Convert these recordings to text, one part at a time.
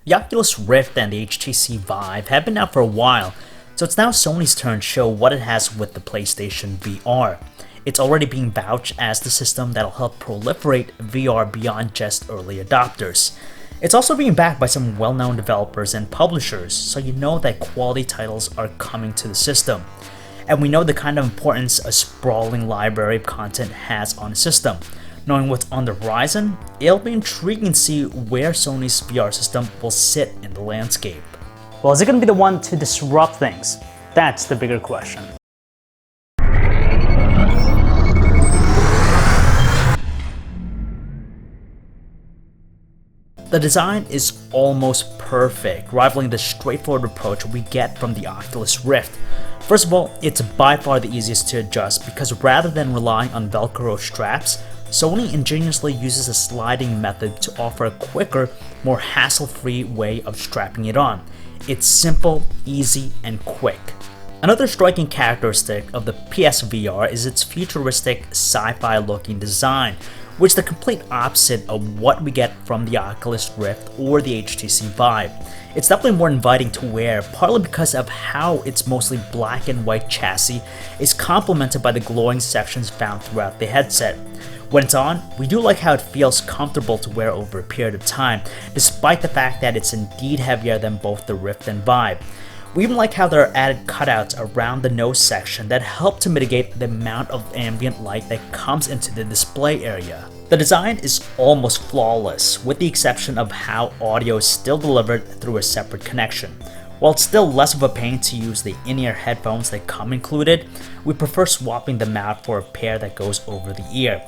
The Oculus Rift and the HTC Vive have been out for a while, so it's now Sony's turn to show what it has with the PlayStation VR. It's already being vouched as the system that'll help proliferate VR beyond just early adopters. It's also being backed by some well-known developers and publishers, so you know that quality titles are coming to the system. And we know the kind of importance a sprawling library of content has on the system. Knowing what's on the horizon, it'll be intriguing to see where Sony's VR system will sit in the landscape. Well, is it going to be the one to disrupt things? That's the bigger question. The design is almost perfect, rivaling the straightforward approach we get from the Oculus Rift. First of all, it's by far the easiest to adjust because rather than relying on Velcro straps, Sony ingeniously uses a sliding method to offer a quicker, more hassle-free way of strapping it on. It's simple, easy, and quick. Another striking characteristic of the PSVR is its futuristic, sci-fi looking design, which is the complete opposite of what we get from the Oculus Rift or the HTC Vive. It's definitely more inviting to wear, partly because of how its mostly black and white chassis is complemented by the glowing sections found throughout the headset. When it's on, we do like how it feels comfortable to wear over a period of time, despite the fact that it's indeed heavier than both the Rift and Vive. We even like how there are added cutouts around the nose section that help to mitigate the amount of ambient light that comes into the display area. The design is almost flawless, with the exception of how audio is still delivered through a separate connection. While it's still less of a pain to use the in-ear headphones that come included, we prefer swapping them out for a pair that goes over the ear.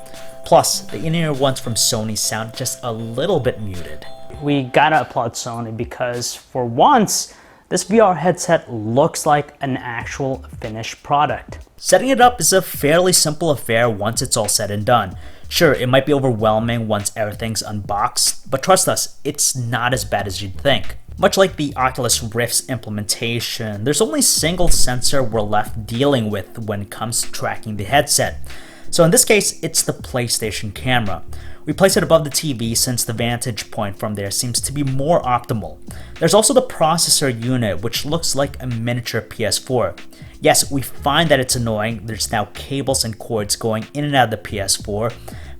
Plus, the in-ear ones from Sony sound just a little bit muted. We gotta applaud Sony because for once, this VR headset looks like an actual finished product. Setting it up is a fairly simple affair once it's all said and done. Sure, it might be overwhelming once everything's unboxed, but trust us, it's not as bad as you'd think. Much like the Oculus Rift's implementation, there's only a single sensor we're left dealing with when it comes to tracking the headset. So in this case, it's the PlayStation camera. We place it above the TV since the vantage point from there seems to be more optimal. There's also the processor unit, which looks like a miniature PS4. Yes, we find that it's annoying, there's now cables and cords going in and out of the PS4,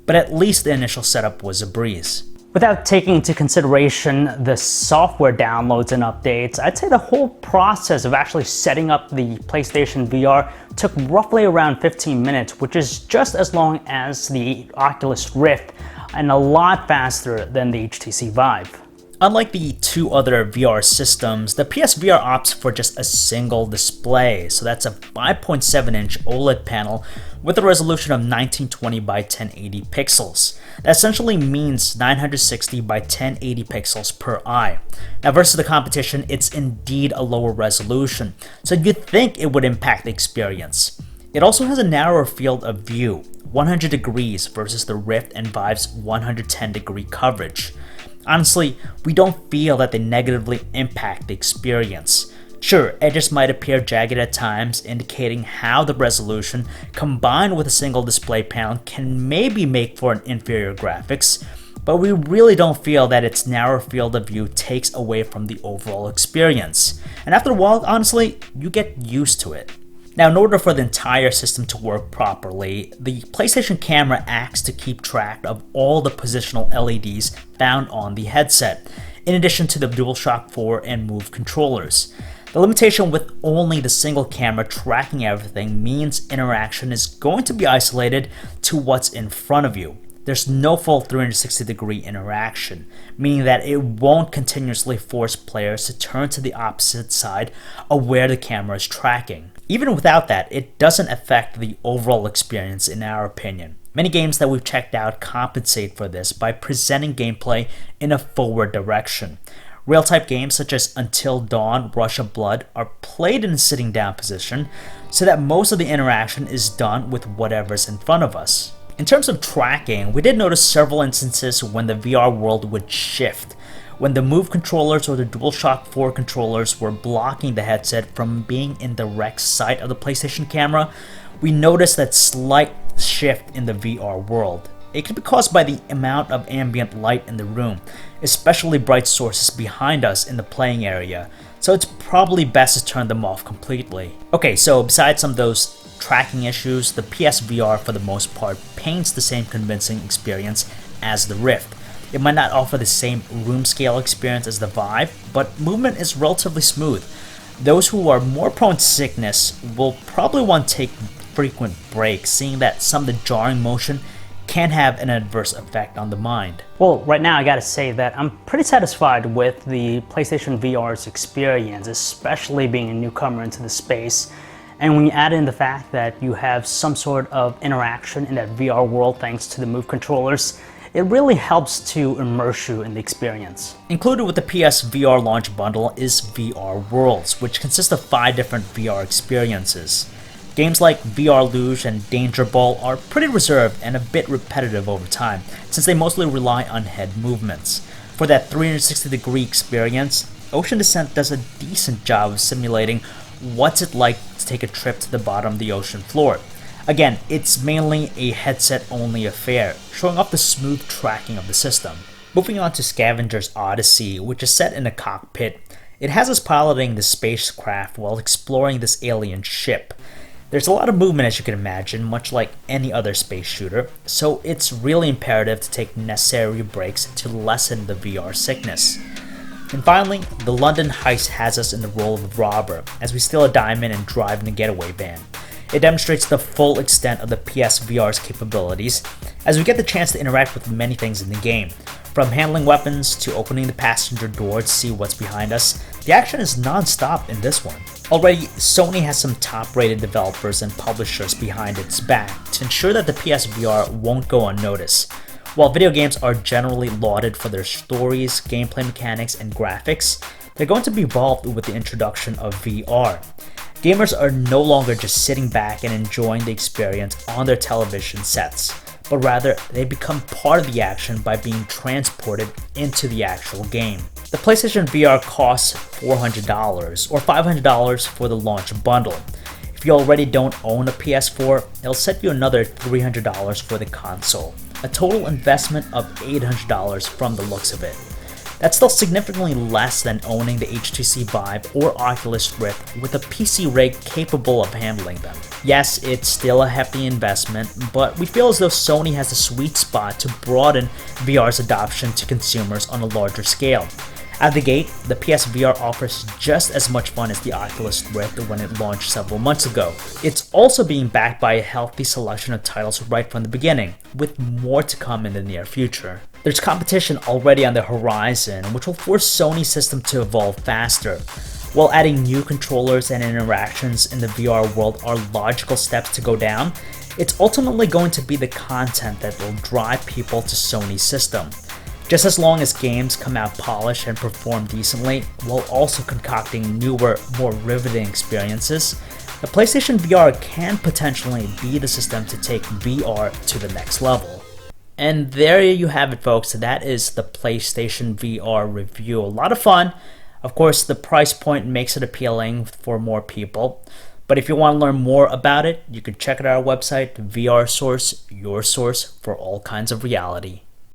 but at least the initial setup was a breeze. Without taking into consideration the software downloads and updates, I'd say the whole process of actually setting up the PlayStation VR took roughly around 15 minutes, which is just as long as the Oculus Rift and a lot faster than the HTC Vive. Unlike the two other VR systems, the PSVR opts for just a single display, so that's a 5.7-inch OLED panel with a resolution of 1920 by 1080 pixels. That essentially means 960 by 1080 pixels per eye. Now versus the competition, it's indeed a lower resolution, so you'd think it would impact the experience. It also has a narrower field of view, 100 degrees versus the Rift and Vive's 110 degree coverage. Honestly, we don't feel that they negatively impact the experience. Sure, edges might appear jagged at times, indicating how the resolution combined with a single display panel can maybe make for an inferior graphics, but we really don't feel that its narrow field of view takes away from the overall experience. And after a while, honestly, you get used to it. Now, in order for the entire system to work properly, the PlayStation camera acts to keep track of all the positional LEDs found on the headset, in addition to the DualShock 4 and Move controllers. The limitation with only the single camera tracking everything means interaction is going to be isolated to what's in front of you. There's no full 360-degree interaction, meaning that it won't continuously force players to turn to the opposite side of where the camera is tracking. Even without that, it doesn't affect the overall experience in our opinion. Many games that we've checked out compensate for this by presenting gameplay in a forward direction. Rail-type games such as Until Dawn, Rush of Blood are played in a sitting down position so that most of the interaction is done with whatever's in front of us. In terms of tracking, we did notice several instances when the VR world would shift, when the Move controllers or the DualShock 4 controllers were blocking the headset from being in direct sight of the PlayStation camera. We noticed that slight shift in the VR world. It can be caused by the amount of ambient light in the room, especially bright sources behind us in the playing area, so it's probably best to turn them off completely. Okay, so besides some of those tracking issues, the PSVR for the most part paints the same convincing experience as the Rift. It might not offer the same room scale experience as the Vive, but movement is relatively smooth. Those who are more prone to sickness will probably want to take frequent breaks, seeing that some of the jarring motion can have an adverse effect on the mind. Well, right now I gotta say that I'm pretty satisfied with the PlayStation VR's experience, especially being a newcomer into the space. And when you add in the fact that you have some sort of interaction in that VR world thanks to the Move controllers, it really helps to immerse you in the experience. Included with the PS VR launch bundle is VR Worlds, which consists of 5 different VR experiences. Games like VR Luge and Danger Ball are pretty reserved and a bit repetitive over time, since they mostly rely on head movements. For that 360-degree experience, Ocean Descent does a decent job of simulating what's it like to take a trip to the bottom of the ocean floor. Again, it's mainly a headset-only affair, showing off the smooth tracking of the system. Moving on to Scavenger's Odyssey, which is set in a cockpit, it has us piloting the spacecraft while exploring this alien ship. There's a lot of movement, as you can imagine, much like any other space shooter, so it's really imperative to take necessary breaks to lessen the VR sickness. And finally, the London heist has us in the role of a robber, as we steal a diamond and drive in a getaway van. It demonstrates the full extent of the PSVR's capabilities, as we get the chance to interact with many things in the game. From handling weapons to opening the passenger door to see what's behind us, the action is non-stop in this one. Already, Sony has some top-rated developers and publishers behind its back to ensure that the PSVR won't go unnoticed. While video games are generally lauded for their stories, gameplay mechanics, and graphics, they're going to be evolved with the introduction of VR. Gamers are no longer just sitting back and enjoying the experience on their television sets, but rather they become part of the action by being transported into the actual game. The PlayStation VR costs $400 or $500 for the launch bundle. If you already don't own a PS4, it'll set you another $300 for the console, a total investment of $800 from the looks of it. That's still significantly less than owning the HTC Vive or Oculus Rift with a PC rig capable of handling them. Yes, it's still a hefty investment, but we feel as though Sony has a sweet spot to broaden VR's adoption to consumers on a larger scale. Out the gate, the PSVR offers just as much fun as the Oculus Rift when it launched several months ago. It's also being backed by a healthy selection of titles right from the beginning, with more to come in the near future. There's competition already on the horizon, which will force Sony's system to evolve faster. While adding new controllers and interactions in the VR world are logical steps to go down, it's ultimately going to be the content that will drive people to Sony's system. Just as long as games come out polished and perform decently, while also concocting newer, more riveting experiences, the PlayStation VR can potentially be the system to take VR to the next level. And there you have it, folks. That is the PlayStation VR review. A lot of fun. Of course, the price point makes it appealing for more people. But if you want to learn more about it, you can check out our website, VR Source, your source for all kinds of reality.